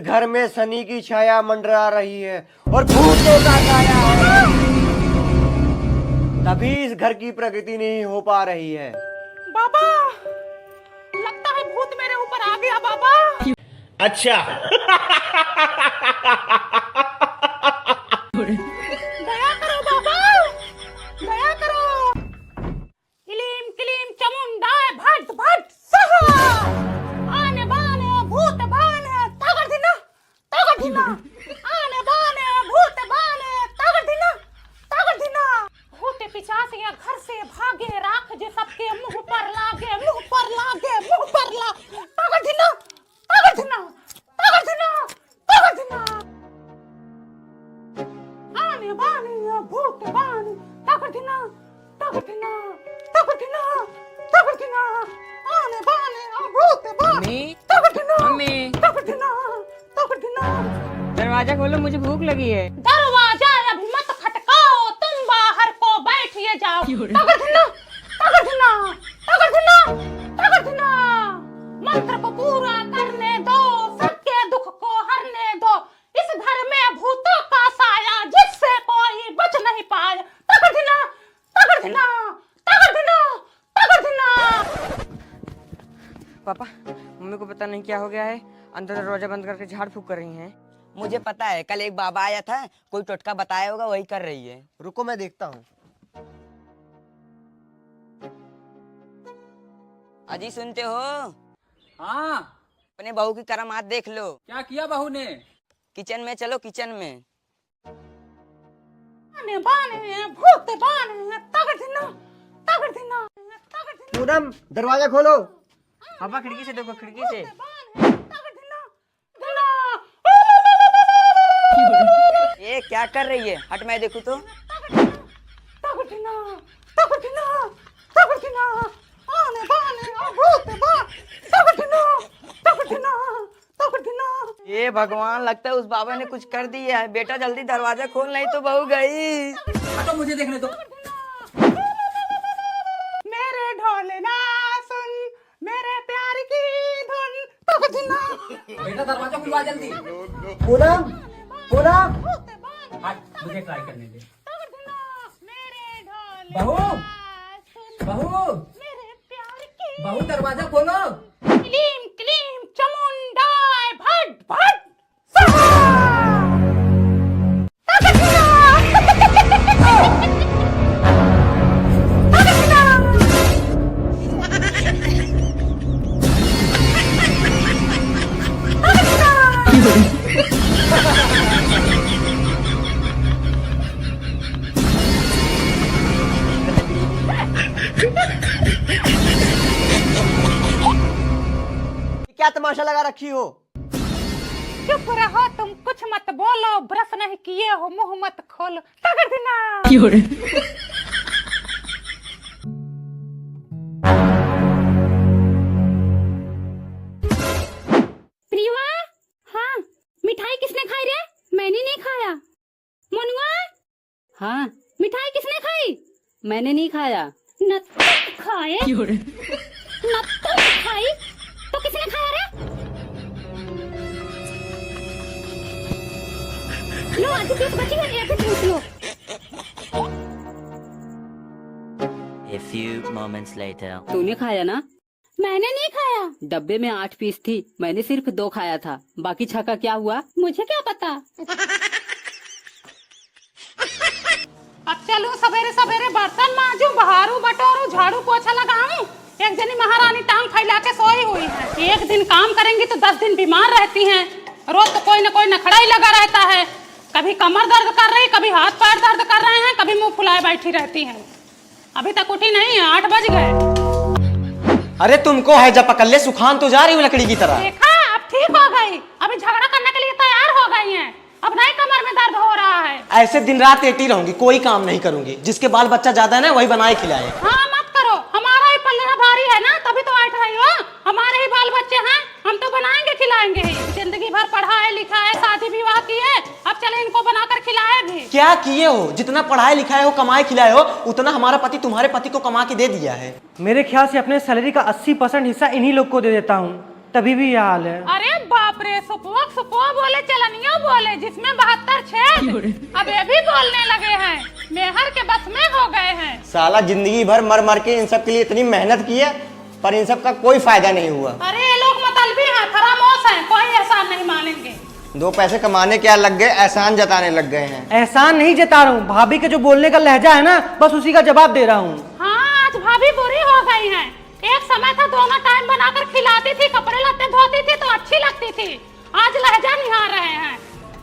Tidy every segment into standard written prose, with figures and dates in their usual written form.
घर में शनि की छाया मंडरा रही है और भूतों का साया है, तभी इस घर की प्रगति नहीं हो पा रही है। बाबा, लगता है भूत मेरे ऊपर आ गया बाबा। अच्छा। दया करो बाबा, दया करो। किलीम किलीम चमुंडाय भट भट सहा, आने बाने भूत बाने तगड़िना तगड़िना, आने बाने भूत बाने तगड़िना तगड़िना। भूत पिशाचिया घर से भागे, राख जे सबके मुंह पर लागे, मुंह पर लागे, मुंह पर ला, तगड़िना तगड़िना तगड़िना तगड़िना। आने बाने भूत बाने तगड़िना तगड़िना तगड़िना तगड़िना, आने बाने भूत बाने तगड़िना तगड़िना तगड़िना। दरवाजा खोलो, मुझे भूख लगी है। दरवाजा अभी मत खटकाओ, तुम बाहर को बैठिए जाओ। तगड़िना तगड़िना तगड़िना तगड़िना। मंत्र को पूरा करने दो, सबके दुख को हरने दो। इस घर में भूतों का साया, जिससे कोई बच नहीं पाया। तगड़िना तगड़िना तगड़िना तगड़िना। पापा, मम्मी को पता नहीं क्या हो गया है, अंदर दरवाजा बंद करके झाड़ फूक कर रही हैं। मुझे पता है, कल एक बाबा आया था, कोई टोटका बताया होगा, वही कर रही है। रुको मैं देखता हूँ। अजी सुनते हो? हाँ, अपने बहू की करामात देख लो। क्या किया बहू ने? किचन में चलो, किचन में। आने बाने भूत बाने तगड़िना तगड़िना तगड़िना। पूनम, दरवाजा खोलो। पापा खिड़की से देखो, खिड़की से। ये क्या कर रही है? हट, मैं देखूं तो। तगड़िना तगड़िना तगड़िना, आने बाने भूत बाने तगड़िना तगड़िना तगड़िना। ये भगवान, लगता है उस बाबा ने कुछ कर दिया है। बेटा जल्दी दरवाजा खोल, नहीं तो बहू गई। हटो, मुझे देखने दो। मेरे ढोल ना सुन, मेरे प्यार की धुन। तगड़िना बेटा दरवाजा खुलवा जल्दी। पूनम, पूनम। हट, मुझे ट्राई करने दे। मेरे ढोल बहू, बहू, मेरे प्यार की। बहू दरवाजा खोलो। क्लीम क्लीम चमुंडाय भट भट सहा, तगड़िना क्या तमाशा लगा रखी हो? चुप रहो तुम, कुछ मत बोलो। ब्रश नहीं किए हो, मुंह मत खोलो। तगड़िना प्रिया। हाँ, मिठाई किसने खाई रे? मैंने नहीं खाया। मनुआ। हाँ, मिठाई किसने खाई? मैंने नहीं खाया। न खाए न खाई तो किसने खाया रे? लो आधी पीस बची है, एक ही पीस लो। A few moments later. तूने खाया ना? मैंने नहीं खाया। डब्बे में 8 पीस थी, मैंने सिर्फ 2 खाया था। बाकी 6 का क्या हुआ? मुझे क्या पता। अब चलूं सवेरे सवेरे बर्तन मांजूं, बहारू बटोरू, झाड़ू पोछा लगाऊं। एक जनी महारानी टांग फैला के सोई हुई है। एक दिन काम करेंगी तो 10 दिन बीमार रहती हैं। रोज तो कोई न कोई नखड़ा ही लगा रहता है। कभी कमर दर्द कर रही, कभी हाथ पैर दर्द कर रहे हैं, कभी मुंह फुलाए बैठी रहती हैं। अभी तक उठी नहीं है, 8 बज गए। अरे तुमको हैजा पकड़ ले, सुखान तो जा रही हूँ लकड़ी की तरह। देखा, अब ठीक हो गई। अभी झगड़ा करने के लिए तैयार हो गई हैं। अब नहीं कमर में दर्द हो रहा है। ऐसे दिन रात लेटी रहूंगी, कोई काम नहीं करूंगी। जिसके बाल बच्चा ज्यादा है ना, वही बनाए खिलाए। हाँ मत करो, हमारा ही पल्ला भारी है ना, तभी तो बैठ रही हो। हमारे ही बाल बच्चे हैं, हम तो बनाएंगे खिलाएंगे ही। जिंदगी भर पढ़ाए लिखाए, शादी विवाह किए, अब चले इनको बनाकर खिलाए भी। क्या किए हो? जितना पढ़ाए लिखाए हो, कमाए खिलाए हो, उतना हमारा पति तुम्हारे पति को कमा के दे दिया है। मेरे ख्याल से अपने सैलरी का 80% हिस्सा इन्हीं लोग को दे देता हूँ, तभी भी यह हाल है। अरे बाप बाप रे, सुपो बोले चलनियो बोले, जिसमें 72 छेद अब ये भी बोलने लगे हैं, मेहर के बस में हो गए हैं। साला जिंदगी भर मर मर के इन सब के लिए इतनी मेहनत की है, पर इन सब का कोई फायदा नहीं हुआ। अरे ये लोग मतलबी हैं, फरामोश हैं, कोई एहसान नहीं मानेंगे। 2 पैसे कमाने क्या लग गए, एहसान जताने लग गए हैं। एहसान नहीं जता रहा हूँ, भाभी के जो बोलने का लहजा है ना, बस उसी का जवाब दे रहा हूँ। हाँ, आज भाभी बुरी हो गई हैं। एक समय था दोनों टाइम बनाकर खिलाती थी, कपड़े लत्ते धोती थी तो अच्छी लगती थी, आज लहजा निहार रहे हैं।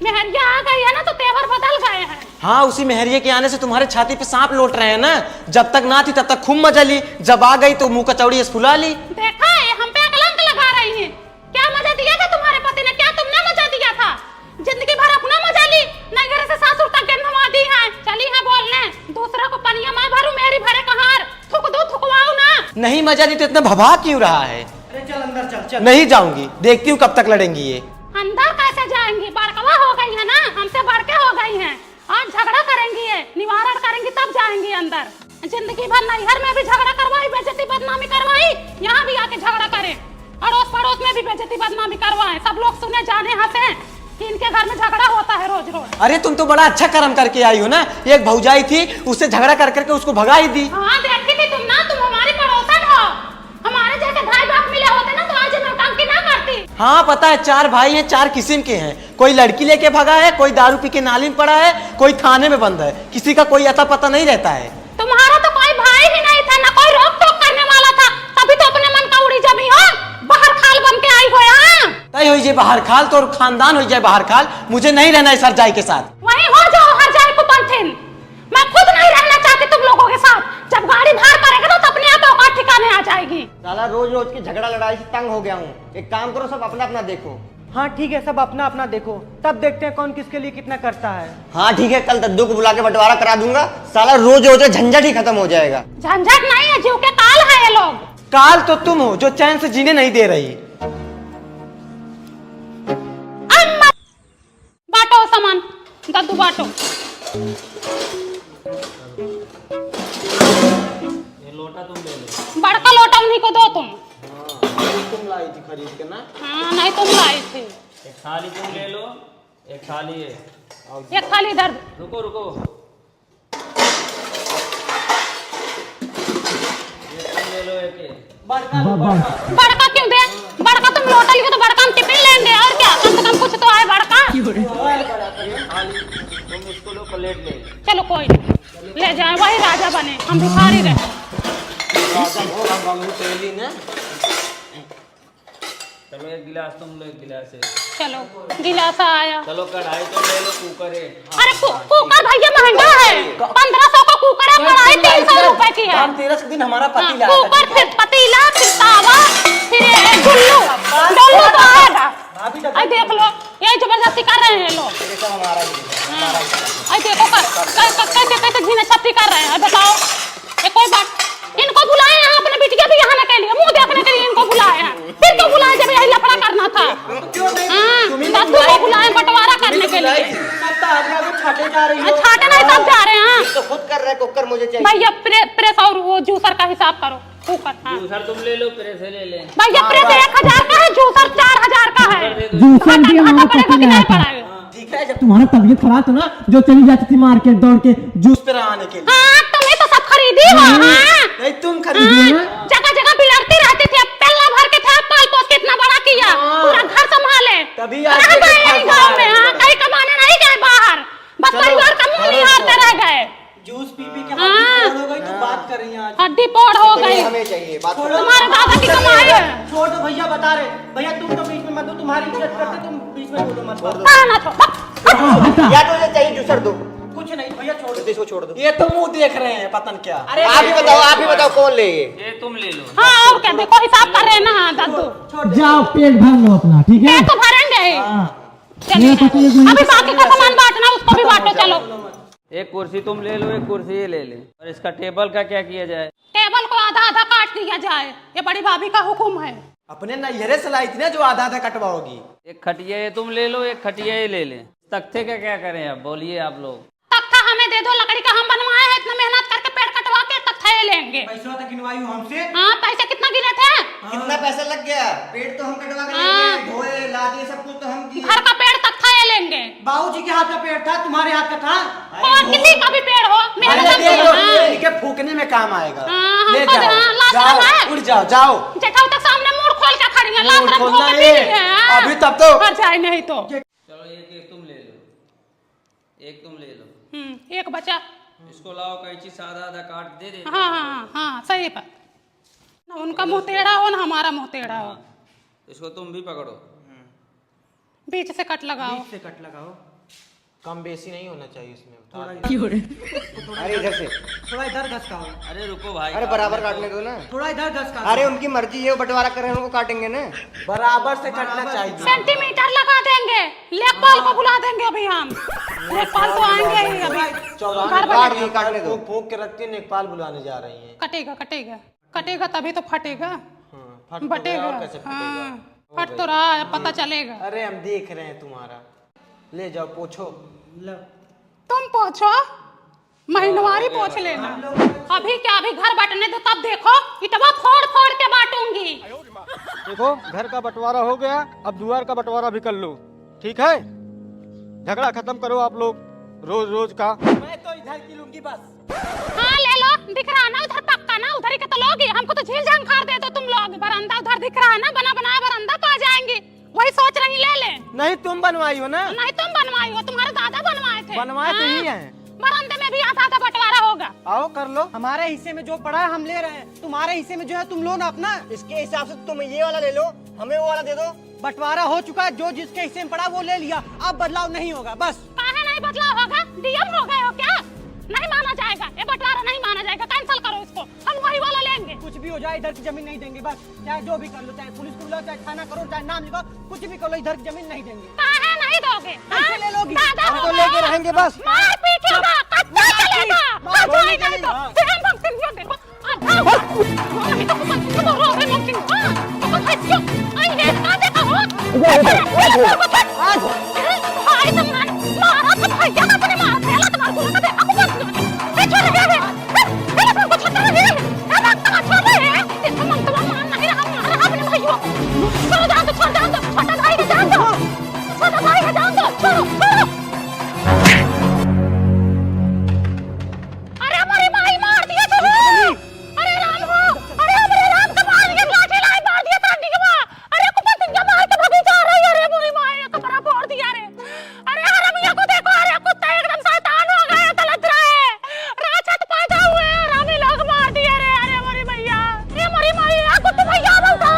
मेहरिया आ गई है ना तो तेवर बदल गए हैं। हाँ, उसी मेहरिये के आने से तुम्हारे छाती पे सांप लौट रहे हैं ना। जब तक ना थी तब तक खूब मजा ली, जब आ गई तो मुंह कचौड़ी फुला ली। देखा है, हम पे कलंक लगा रही है। क्या मजा दिया था तुम्हारे पति ने, क्या तुमने मजा दिया था? जिंदगी भर अपना मजा ली, नई घर से सासुर तक गंधवा दी है, चली है बोलने दूसरा को पनिया मैं भरू, मेरी भरे कहार, थुक दो थुकवाओ ना। नहीं मजा दी तो इतना भभा क्यों रहा है? अरे चल अंदर चल चल। नहीं जाऊंगी, देखती हूँ कब तक लड़ेंगी ये। अंदर कैसे जाएंगी, बड़कवा हो गई है ना, हमसे बढ़के हो गई हैं। आज झगड़ा करेंगी ये, निवारण करेंगी तब जाएंगी अंदर। जिंदगी भर नैहर में भी झगड़ा करवाई, बेइज्जती बदनामी करवाई, यहाँ भी आके झगड़ा करे, अड़ोस पड़ोस में भी बेइज्जती बदनामी करवाए, सब लोग सुने जाने हंसे कि इनके घर में झगड़ा होता है रोज रोज। अरे तुम तो बड़ा अच्छा कर्म करके आई हो ना, एक भौजाई थी उससे झगड़ा कर करके उसको भगा ही दी। हाँ देखती थी तुम ना, तुम हमारी पड़ोसन हो, हमारे जैसे भाई बाप मिले होते ना तो आज नौटंकी ना करती। हाँ पता है, 4 भाई हैं, 4 किस्म के हैं। कोई लड़की लेके भगा है, कोई दारू पी के नाली में पड़ा है, कोई थाने में बंद है, किसी का कोई अता पता नहीं रहता है। तुम्हारा तो कोई भाई ही नहीं था, ना कोई रोक टोक करने वाला था, तभी तो अपने मन का उड़ी जमी हो, बाहर खाल बन के आई हो यहाँ। तय हो जाए बाहर खाल तो खानदान हो जाए बाहर खाल, मुझे नहीं रहना है सरजाई के साथ। वहीं हो जाओ हर जाए को पंथिन, मैं खुद नहीं रहना चाहती तुम लोगों के साथ। जब गाड़ी बाहर करेगा ना तो अपने आप औकात ठिकाने आ जाएगी। साला रोज रोज की झगड़ा लड़ाई से तंग हो गया हूँ, एक काम करो सब अपना अपना देखो। हाँ ठीक है, सब अपना अपना देखो, तब देखते हैं कौन किसके लिए कितना करता है। हाँ ठीक है, कल दद्दू को बुला के बंटवारा करा दूंगा, साला रोज रोज झंझट ही खत्म हो जाएगा। झंझट नहीं है, जीव के काल है ये लोग। काल तो तुम हो जो चैन से जीने नहीं दे रही। अम्मा बांटो सामान, दद्दू बांटो। ये लोटा तुम ले लो। बड़का लोटा उन्हीं को दो तुम। तुम लाई थी खरीद के ना? हाँ नहीं तुम लाई थी। एक थाली तुम ले लो, एक थाली है। एक थाली इधर। रुको रुको, ये तुम ले लो एक। बड़का क्यों दे? बड़का तुम लोटा लियो तो बड़का हम टिफिन लेंगे, और क्या कम से कम कुछ तो आए बड़का। थाली तुम इसको लो, प्लेट ले। चलो कोई नहीं, ले जाए वही राजा बने, हम भिखारी रहे। चलो एक गिलास तुम लो, एक गिलास है। चलो गिलासा आया। चलो कढ़ाई तुम ले लो, कुकर है। अरे कुकर भैया महंगा है, 1500 का कुकर है, कढ़ाई 300 रुपए की है। 13 दिन हमारा हाँ, कुकर फिर पतीला फिर तावा फिर ये गुल्लू डुल्लू तो आएगा। आई देख लो, ये जबरदस्ती कर रहे हैं लोग। आई देखो कैसे कैसे घीना छप्पी कर रहे हैं। बताओ ये कोई बात? इनको बुलाए हैं अपने बिटिया भी यहाँ के लिए, मुंह देखने के लिए इनको बुलाए हैं, फिर क्यों बुलाए जब यही लफड़ा करना था? हाँ दद्दू को बुलाए बंटवारा करने के लिए। छाटे जा रही हो। छाटे नहीं सब जा रहे हैं। तो खुद कर रहे कुकर मुझे चाहिए। भैया प्रेस और वो जूसर का हिसाब करो। कुकर हाँ। जूसर तुम ले लो, प्रेस ले ले। भैया प्रेस 1000 का है, जूसर 4000 का है। जूसर भी हमारा पड़ेगा कि नहीं पड़ेगा? ठीक है, जब तुम्हारा तबीयत खराब था ना, जो चली जाती थी मार्केट दौड़ के जूस पे आने के लिए। हाँ तुम्हें तो सब खरीदी हो। हाँ नहीं तुम खरीदी ना। जगह जगह बिलड़ती रहती थी, अब पल्ला भर के था, पाल पोस के इतना बड़ा किया, पूरा घर संभाले। तभी रह गए यही गाँव में, हाँ कहीं कमाने नहीं गए बाहर, बस परिवार का मुंह निहारते रह गए। जूस पी पी के हाँ। हो गई तो बात कर रही हैं आज। हड्डी पोड़ हो गई। हमें चाहिए बात। तुम्हारे दादा की कमाई है। छोड़ दो भैया, बता रहे भैया, तुम तो बीच में मत दो, तुम्हारी इज्जत करते, तुम बीच में बोलो मत। कहाँ ना छोड़। या तो चाहिए जूसर दो। कुछ नहीं भैया, छोड़ दो, इसको छोड़ दो। ये तो मुंह देख रहे हैं पतन क्या। आप ही बताओ कौन ले? ये तुम ले लो। हाँ और क्या, देखो हिसाब कर रहे हैं ना दद्दू। जाओ पेट भर लो अपना, ठीक है? पेट तो भरेंगे ही। चलिए अभी बाकी का सामान बांटना, उसको भी बांटो। चलो एक कुर्सी तुम ले लो, एक कुर्सी ये ले ले। और इसका टेबल का क्या किया जाए? टेबल को आधा आधा काट दिया जाए, ये बड़ी भाभी का हुक्म है। अपने नैहरे से लाई थी ना जो आधा आधा कटवाओगी। एक खटिया ये तुम ले लो, एक खटिया ये ले ले। तख्ते का क्या करें अब, बोलिए आप लोग। तख्ता हमें दे दो, लकड़ी का हम बनवाए हैं, इतना मेहनत करके पेड़ कटवा के तख्ता ये लेंगे। पैसा तक गिनवाई हो हमसे। हाँ पैसे कितना गिने थे? कितना पैसा लग गया? पेड़ तो हम कटवा के हाँ। लेके धोए ला दिए, सब कुछ तो हम किए। घर का पेड़ तक था ये लेंगे। बाबूजी के हाथ का पेड़ था, तुम्हारे हाथ का था। और किसी का भी पेड़ हो मेरे अरे दम दे पे, दो, हाँ। इनके फूकने में काम आएगा। हाँ, ले हमको जाओ, लाश जाओ, रखा है। उड़ जाओ, जाओ। जेठाऊ तक सामने मुंह खोल के खड़ी है, लात मुंह रख खोलना धो के है। पी रही है, हाँ। अभी तब तो- मर जाए नहीं तो। चलो एक एक तुम ले लो, एक तुम ले लो। एक बचा। इसको लाओ, कैंची सादा आधा काट दे दे। हाँ हाँ हाँ सही बात। ना उनका मुंह टेढ़ा हो ना हमारा मुंह टेढ़ा हो। इसको तुम भी पकड़ो। बीच से कट लगाओ। से कट लगाओ। कम बेसी नहीं होना चाहिए इसमें। अरे इधर से थोड़ा इधर घस का हो। अरे रुको भाई, अरे बराबर काटने दो ना। थोड़ा इधर घस का। अरे उनकी मर्जी है, वो बंटवारा कर रहे हैं, उनको काटेंगे ना। बराबर से कटना चाहिए। सेंटीमीटर लगा देंगे। लेखपाल को बुला देंगे अभी हम। लेखपाल तो आएंगे ही अभी। घर काट बनेगा। दो, काटने दो। फूक के रखती है, नेकपाल बुलाने जा रही है। कटेगा कटेगा कटेगा तभी तो फटेगा। फट तो बटेगा। गया, और कैसे फटेगा? हाँ, फट तो रहा है, पता चलेगा। अरे हम देख रहे हैं तुम्हारा। ले जाओ, पोछो। तुम पोछो, महीनवारी पोछ लेना। अभी क्या, अभी घर बटने दो तब देखो, इटवा फोड़ फोड़ के बांटूंगी। देखो घर का बंटवारा हो गया, अब द्वार का बंटवारा भी कर लो, ठीक है? झगड़ा खत्म करो आप लोग रोज रोज का। मैं तो इधर की लूंगी बस। हाँ ले लो, दिख रहा है ना उधर पक्का ना, उधर ही के तो लोगे। हमको तो झील झंखार दे दो तुम लोग। बरामदा उधर दिख रहा है ना, बना बनाया बरामदा, तो आ जाएंगी। वही सोच रही ले ले। नहीं तुम बनवाई हो ना? नहीं तुम बनवाई हो, तुम्हारे दादा बनवाए थे। बनवाए तो ही हाँ, हैं। बरामदे में भी आधा आधा बंटवारा होगा। आओ कर लो। हमारे हिस्से में जो पड़ा है हम ले रहे हैं, तुम्हारे हिस्से में जो है तुम लो ना अपना। इसके हिसाब से तुम ये वाला ले लो, हमें वो वाला दे दो। बंटवारा हो चुका है, जो जिसके हिस्से में पड़ा वो ले लिया, अब बदलाव नहीं होगा बस। काहे नहीं बदलाव होगा? डीएम हो गए हो क्या? नहीं माना जाएगा, ये बंटवारा नहीं माना जाएगा, कैंसिल करो इसको, हम वही वाला लेंगे। कुछ भी हो जाए, इधर की जमीन नहीं देंगे बस। चाहे जो भी कर लो, चाहे पुलिस को बुलाओ, चाहे थाना करो, चाहे नाम लिखो, कुछ भी करो, इधर की जमीन नहीं देंगे। काहे नहीं दोगे? कैसे ले लोगी? दादा हम हो तो गए। लेके रहेंगे बस। मार पीट होगा, कच्चा चलेगा। मार हाँ, पीट जाए नहीं तो चलेगी। फिर हम भक्त सिंह को देखो। नहीं तो कुछ तो रो रहे मुमकिन। हाँ, तो कुछ हंसियो। आई है, कहाँ देखा हो? भाई तुम्हारे मारा तो भैया का अपने मारा फैला तुम्हारे को लगा देखा कुछ। ए छोड़ रे रे। ए तुमको छोड़ रे। ए रक्त का छोड़ रे। इसको मन तो मान नहीं रहा, मारा अपने भाइयों। छोड़ जान दो, छोड़ जान दो। छोटा भाई को जान दो। छोटा भाई को जान दो। छोड़ो, छोड़ो। अरे हमारी माई मार दिया तो। अरे राम हो, अरे हमारे राम का मार दिया, लाठी लाई मार दिया सांडी के मां। अरे कुपन सिंह का मार के भागी जा रही है। अरे मोरी माई ने कपड़ा फोड़ दिया रे। अरे हरामिया को देखो, अरे कुत्ता एकदम शैतान हो गया, तलत रहा है। राक्षस पैदा हुए हैं, हरामी लोग मार दिए रे। अरे मोरी भैया, ये मोरी माई आ कुत्ता भैया बोलता।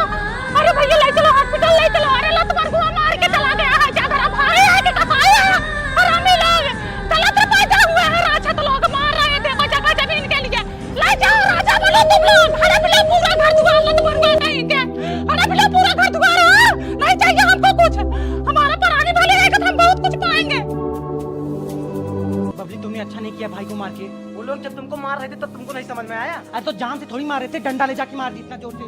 अरे भैया ले चलो हॉस्पिटल, ले चलो। अरे लत मार को मार के चला गया है, क्या तेरा भाई है कि कसाई है? हरामी लोग तलत पैदा हुए हैं, राक्षस लोग मार रहे हैं, देखो जगह जमीन के लिए। ले जाओ राजा बोलो तुम लोग। अरे बिलो पूरा घर दुआर लत मरवा नहीं के। अरे बिलो पूरा घर दुआर नहीं चाहिए हमको कुछ। हमारा परानी भले रहेगा तो हम बहुत कुछ पाएंगे। बबली तुमने अच्छा नहीं किया भाई को मार के। वो लोग जब तुमको मार रहे थे तब तुमको नहीं समझ में आया? अरे तो जान से थोड़ी मार रहे थे, डंडा ले जाके मार दी इतना जोर से।